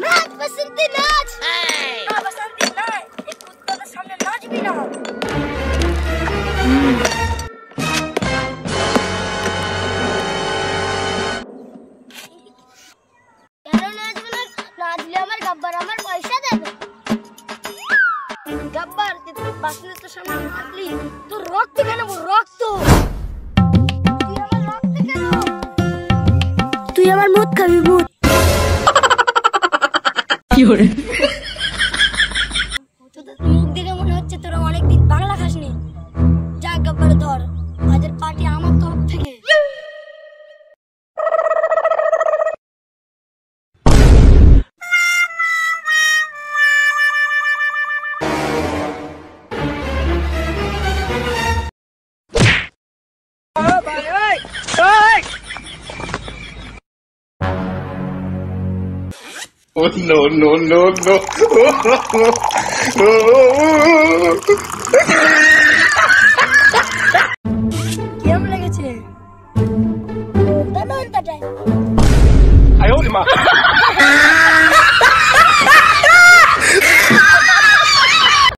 नाच बसंती नाच ना बसंती ना एक कुत्ता के सामने नाच भी ना यारो नाच बना नाच ले हमारे गब्बर हमारे पैसा दे दो गब्बर बसने तो सामने नाच ली तो रक्त क्या ना वो रक्त तू हमारे मुँह कभी मुँह Fiore. মুখ দেখে মনে হচ্ছে তোরা অনেকদিন বাংলা খাসনি যা গব্বর ধর আজের পার্টি আমার তরফ থেকে Oh no no no no! কেমন লেগেছে? দাদা, 哎呦我的妈！